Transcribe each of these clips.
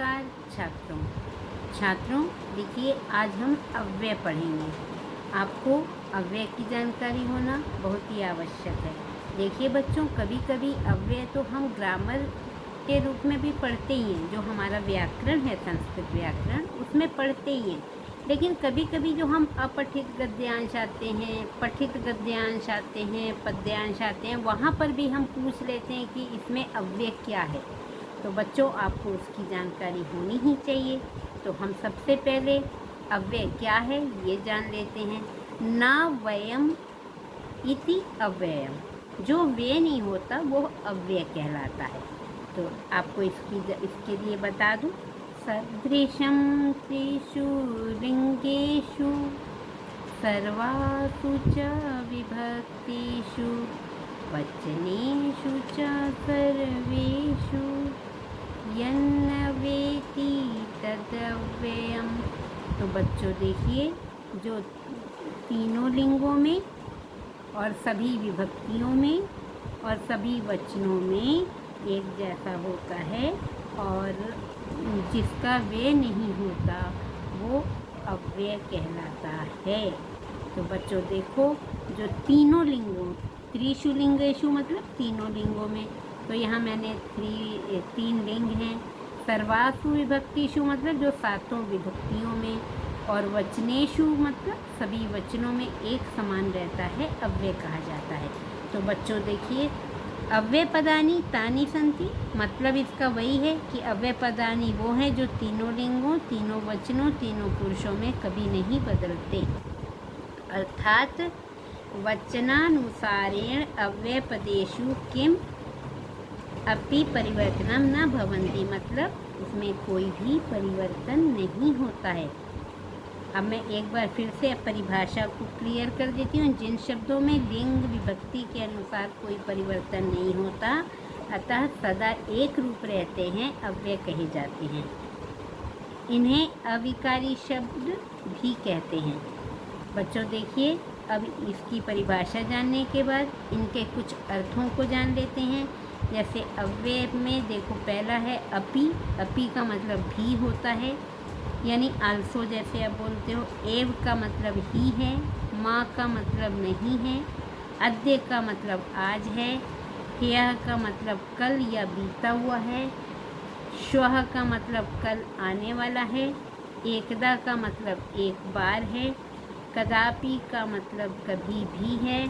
नमस्कार छात्रों देखिए आज हम अव्यय पढ़ेंगे। आपको अव्यय की जानकारी होना बहुत ही आवश्यक है। देखिए बच्चों, कभी कभी अव्यय तो हम ग्रामर के रूप में भी पढ़ते ही हैं, जो हमारा व्याकरण है, संस्कृत व्याकरण, उसमें पढ़ते ही हैं। लेकिन कभी कभी जो हम अपठित गद्यांश आते हैं, पठित गद्यांश आते हैं, पद्यांश आते हैं, वहाँ पर भी हम पूछ लेते हैं कि इसमें अव्यय क्या है। तो बच्चों, आपको उसकी जानकारी होनी ही चाहिए। तो हम सबसे पहले अव्यय क्या है ये जान लेते हैं। न वयम इति अव्ययम, जो व्यय नहीं होता वो अव्यय कहलाता है। तो आपको इसके लिए बता दूं, सदृशं त्रिषु लिंगेषु सर्वासु च विभक्तिषु वचनेषु च सर्वेषु यन्न वेति तदव्ययम्। तो बच्चों देखिए, जो तीनों लिंगों में और सभी विभक्तियों में और सभी वचनों में एक जैसा होता है और जिसका व्यय नहीं होता वो अव्यय कहलाता है। तो बच्चों देखो, जो तीनों लिंगों, त्रिषु लिंगेषु मतलब तीनों लिंगों में, तो यहाँ मैंने तीन लिंग हैं। सर्वासु विभक्तिषु मतलब जो सातों विभक्तियों में, और वचनेषु मतलब सभी वचनों में एक समान रहता है, अव्यय कहा जाता है। तो बच्चों देखिए, अव्यय पदानि तानि सन्ति, मतलब इसका वही है कि अव्यय पदानि वो हैं जो तीनों लिंगों, तीनों वचनों, तीनों पुरुषों में कभी नहीं बदलते। अर्थात वचनानुसारेण अव्ययपदेषु किम अपि परिवर्तनम न भवन्ति, मतलब उसमें कोई भी परिवर्तन नहीं होता है। अब मैं एक बार फिर से परिभाषा को क्लियर कर देती हूँ। जिन शब्दों में लिंग विभक्ति के अनुसार कोई परिवर्तन नहीं होता, अतः सदा एक रूप रहते हैं, अव्यय कहे जाते हैं। इन्हें अविकारी शब्द भी कहते हैं। बच्चों देखिए, अब इसकी परिभाषा जानने के बाद इनके कुछ अर्थों को जान लेते हैं। जैसे अव्यय में देखो, पहला है अपि। अपि का मतलब भी होता है, यानी आल्सो जैसे आप बोलते हो। एव का मतलब ही है। माँ का मतलब नहीं है। अद्य का मतलब आज है। ह्यः का मतलब कल या बीता हुआ है। श्वः का मतलब कल आने वाला है। एकदा का मतलब एक बार है। कदापि का मतलब कभी भी है।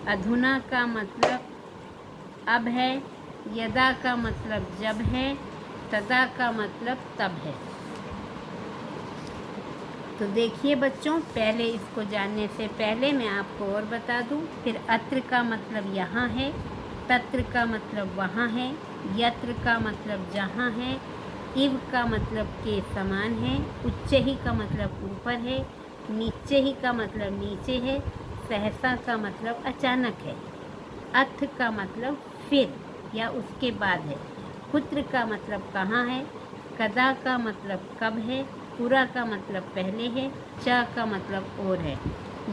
अधुना का मतलब अब है। यदा का मतलब जब है। तदा का मतलब तब है। तो देखिए बच्चों, पहले इसको जानने से पहले मैं आपको और बता दूं। फिर अत्र का मतलब यहाँ है। तत्र का मतलब वहाँ है। यत्र का मतलब जहाँ है। इव का मतलब के समान है। उच्च ही का मतलब ऊपर है। नीचे ही का मतलब नीचे है। सहसा का मतलब अचानक है। अथ का मतलब फिर या उसके बाद है। कुत्र का मतलब कहाँ है। कदा का मतलब कब है। पुरा का मतलब पहले है। च का मतलब और है।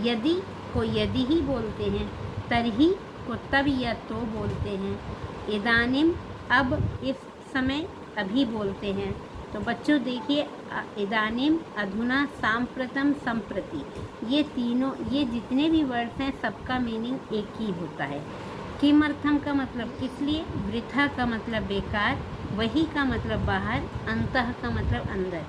यदि को यदि ही बोलते हैं। तरही को तब या तो बोलते हैं। इदानीम अब, इस समय, अभी बोलते हैं। तो बच्चों देखिए, इदानीम, अधुना, सांप्रतम, संप्रति, ये जितने भी वर्ड्स हैं सबका मीनिंग एक ही होता है। किमर्थम का मतलब किस लिए। वृथा का मतलब बेकार। वही का मतलब बाहर। अंतः का मतलब अंदर।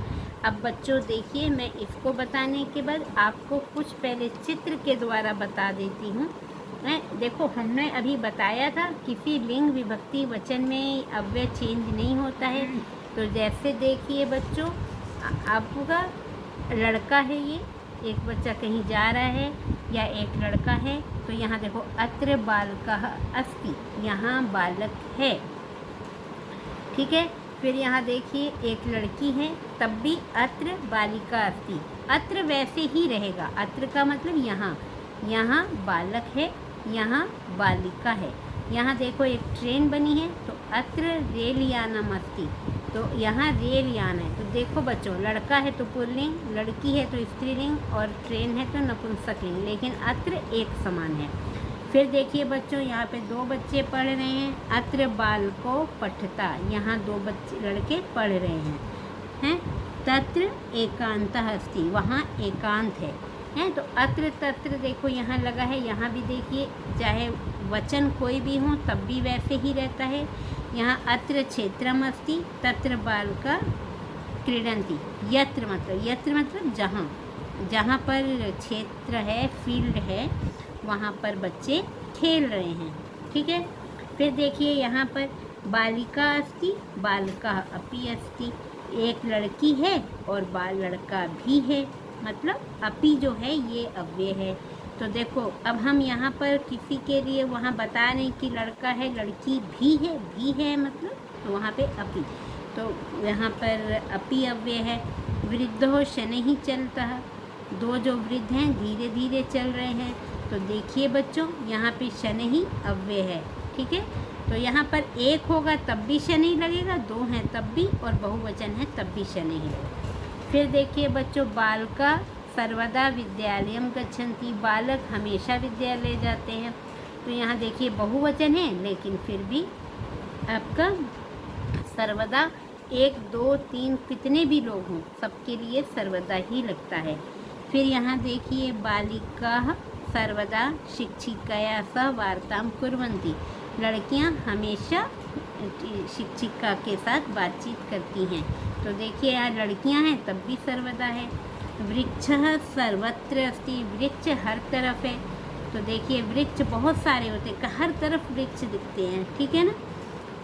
अब बच्चों देखिए, मैं इसको बताने के बाद आपको कुछ पहले चित्र के द्वारा बता देती हूँ। देखो, हमने अभी बताया था किसी लिंग विभक्ति वचन में अव्यय चेंज नहीं होता है। तो जैसे देखिए बच्चों, आपका लड़का है, ये एक बच्चा कहीं जा रहा है या एक लड़का है। तो यहाँ देखो, अत्र बालकः अस्ति, यहाँ बालक है। ठीक है। फिर यहाँ देखिए, एक लड़की है, तब भी अत्र बालिका अस्ति। अत्र वैसे ही रहेगा। अत्र का मतलब यहाँ, यहाँ बालक है, यहाँ बालिका है। यहाँ देखो, एक ट्रेन बनी है, तो अत्र रेल यानम अस्ति, तो यहाँ रेल यान है। तो देखो बच्चों, लड़का है तो पुल्लिंग, लड़की है तो स्त्रीलिंग, और ट्रेन है तो नपुंसकलिंग, लेकिन अत्र एक समान है। फिर देखिए बच्चों, यहाँ पे दो बच्चे पढ़ रहे हैं। अत्र बालको पठता, यहाँ दो बच्चे लड़के पढ़ रहे हैं। हैं। तत्र एकांतः अस्ति, वहाँ एकांत है। तो अत्र तत्र देखो यहाँ लगा है, यहाँ भी देखिए चाहे वचन कोई भी हो तब भी वैसे ही रहता है। यहाँ अत्र क्षेत्रम अस्ति, तत्र बालका क्रीडन्ति। यत्र मतलब जहाँ, जहाँ पर क्षेत्र है, फील्ड है, वहाँ पर बच्चे खेल रहे हैं। ठीक है। फिर देखिए यहाँ पर बालिका अस्ति, बालका अपि अस्ति। एक लड़की है और लड़का भी है, मतलब अपि जो है ये अव्यय है। तो देखो अब हम यहाँ पर किसी के लिए वहाँ बता रहे कि लड़का है, लड़की भी है मतलब, तो वहाँ पे अपि, तो यहाँ पर अपि अव्यय है। वृद्धो शनैः चलतः, दो जो वृद्ध हैं धीरे धीरे चल रहे हैं। तो देखिए बच्चों यहाँ पे शनैः अव्यय है। ठीक है। तो यहाँ पर एक होगा तब भी शनैः लगेगा, दो हैं तब भी, और बहुवचन है तब भी शनैः लगेगा। फिर देखिए बच्चों बालका सर्वदा विद्यालयम गच्छन्ति, बालक हमेशा विद्यालय जाते हैं। तो यहाँ देखिए बहुवचन है लेकिन फिर भी आपका सर्वदा, एक दो तीन कितने भी लोग हों सबके लिए सर्वदा ही लगता है। फिर यहाँ देखिए बालिका सर्वदा शिक्षिकया सह वार्तां कुर्वन्ति, लड़कियाँ हमेशा शिक्षिका के साथ बातचीत करती हैं। तो देखिए यहाँ लड़कियाँ हैं तब भी सर्वदा है। वृक्षः सर्वत्र अस्ति, वृक्ष हर तरफ है। तो देखिए वृक्ष बहुत सारे होते हैं, हर तरफ वृक्ष दिखते हैं। ठीक है ना।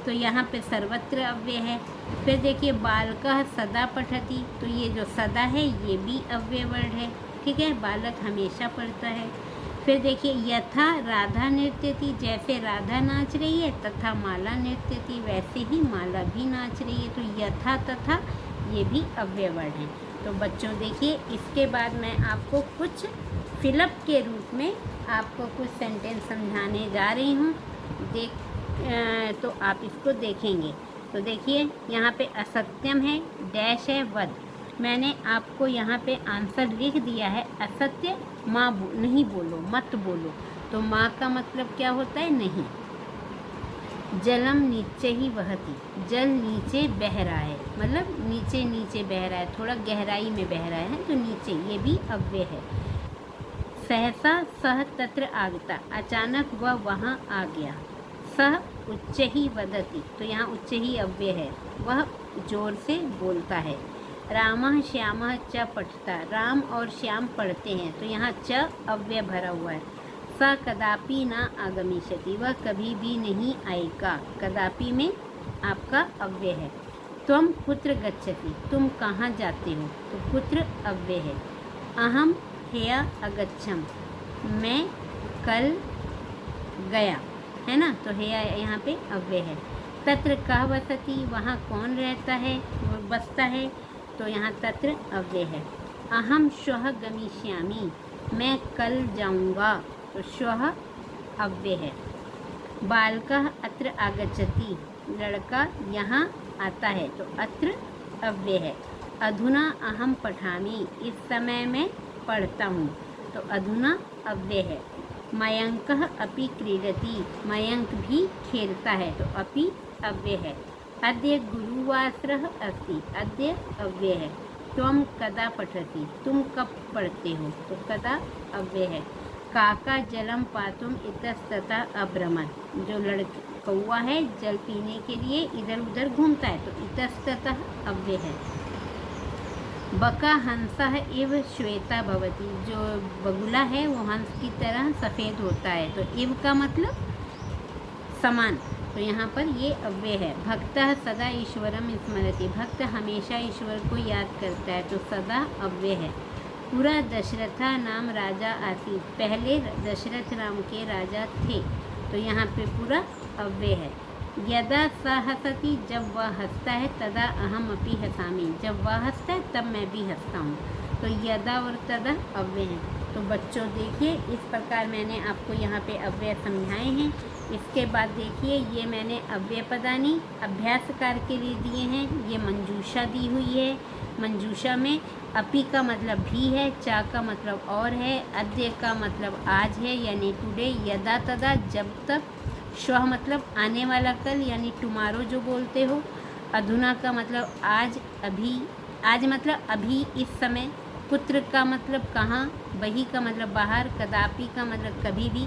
तो यहाँ पे सर्वत्र अव्यय है। फिर देखिए बालकः सदा पठति, तो ये जो सदा है ये भी अव्यय वर्ड है। ठीक है। बालक हमेशा पढ़ता है। फिर देखिए यथा राधा नृत्यति, जैसे राधा नाच रही है, तथा माला नृत्यति, वैसे ही माला भी नाच रही है। तो यथा तथा ये भी अव्यय वर्ड है। तो बच्चों देखिए इसके बाद मैं आपको कुछ फिलअप के रूप में आपको कुछ सेंटेंस समझाने जा रही हूँ। तो आप इसको देखेंगे। तो देखिए यहाँ पे असत्यम है, डैश है, वध। मैंने आपको यहाँ पे आंसर लिख दिया है, असत्य माँ नहीं बोलो, मत बोलो। तो माँ का मतलब क्या होता है? नहीं। जलम नीचे ही बहती, जल नीचे बह रहा है, मतलब नीचे नीचे बह रहा है, थोड़ा गहराई में बह रहा है, तो नीचे, ये भी अव्यय है। सहसा सह तत्र आगता, अचानक वह वहाँ आ गया। सह उच्च ही वदति, तो यहाँ उच्च ही अव्यय है, वह जोर से बोलता है। रामः श्यामः च पठता, राम और श्याम पढ़ते हैं। तो यहाँ च अव्यय भरा हुआ है। स कदापि न आगमिष्यति, वह कभी भी नहीं आएगा। कदापि में आपका अव्यय है। त्वं कुत्र गच्छति, तुम कहाँ जाते हो? तो कुत्र अव्यय है। अहम ह्यः अगच्छम, मैं कल गया, है ना। तो ह्यः यहाँ पे अव्यय है। तत्र कः वसति, वहाँ कौन रहता है, वो बसता है। तो यहाँ तत्र अव्यय है। अहम श्वः गमिष्यामि, मैं कल जाऊँगा। तो श्वः अव्यय है। बालकः अत्र आगच्छति, लड़का यहाँ आता है। तो अत्र अव्यय है। अधुना अहम पठामि, इस समय मैं पढ़ता हूँ। तो अधुना अव्यय है। मयंकः अपि क्रीडति, मयंक भी खेलता है। तो अपि अव्यय है। अद्य गुरुवासरः अस्ति, अद्य अव्यय है। त्वं कदा पठति, तुम कब पढ़ते हो? तो कदा अव्यय है। काका जलम पातुम इतस्ततः अभ्रमत्, जो कौवा है जल पीने के लिए इधर उधर घूमता है। तो इतस्ततः अव्यय है। बका हंसः इव श्वेता भवति, जो बगुला है वो हंस की तरह सफ़ेद होता है। तो इव का मतलब समान, तो यहाँ पर ये अव्यय है। भक्तः सदा ईश्वरम स्मरति, भक्त हमेशा ईश्वर को याद करता है। तो सदा अव्यय है। पूरा दशरथा नाम राजा आसीत, पहले दशरथ नाम के राजा थे। तो यहाँ पे पूरा अव्यय है। यदा स हसति, जब वह हंसता है, तदा अहम अपि हसामि, जब वह हंसता है तब मैं भी हंसता हूँ। तो यदा और तदा अव्यय है। तो बच्चों देखिए इस प्रकार मैंने आपको यहाँ पे अव्यय समझाए हैं। इसके बाद देखिए ये मैंने अव्यय पदानी अभ्यास कार्य के लिए दिए हैं। ये मंजूषा दी हुई है। मंजूषा में अपि का मतलब भी है, चा का मतलब और है, अद्य का मतलब आज है यानी टुडे, यदा तदा जब तक, श्वः मतलब आने वाला कल यानी टुमारो जो बोलते हो, अधुना का मतलब आज, अभी, आज मतलब अभी, इस समय। कुत्र का मतलब कहाँ, बही का मतलब बाहर, कदापि का मतलब कभी भी,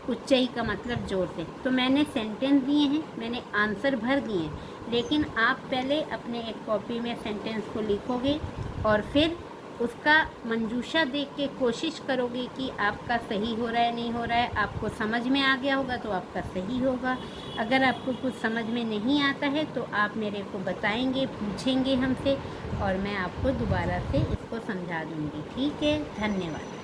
उच्चई का मतलब जोर से। तो मैंने सेंटेंस दिए हैं, मैंने आंसर भर दिए हैं, लेकिन आप पहले अपने एक कॉपी में सेंटेंस को लिखोगे और फिर उसका मंजूषा देख के कोशिश करोगे कि आपका सही हो रहा है नहीं हो रहा है। आपको समझ में आ गया होगा तो आपका सही होगा। अगर आपको कुछ समझ में नहीं आता है तो आप मेरे को बताएंगे, पूछेंगे हमसे, और मैं आपको दोबारा से इसको समझा दूँगी। ठीक है, धन्यवाद।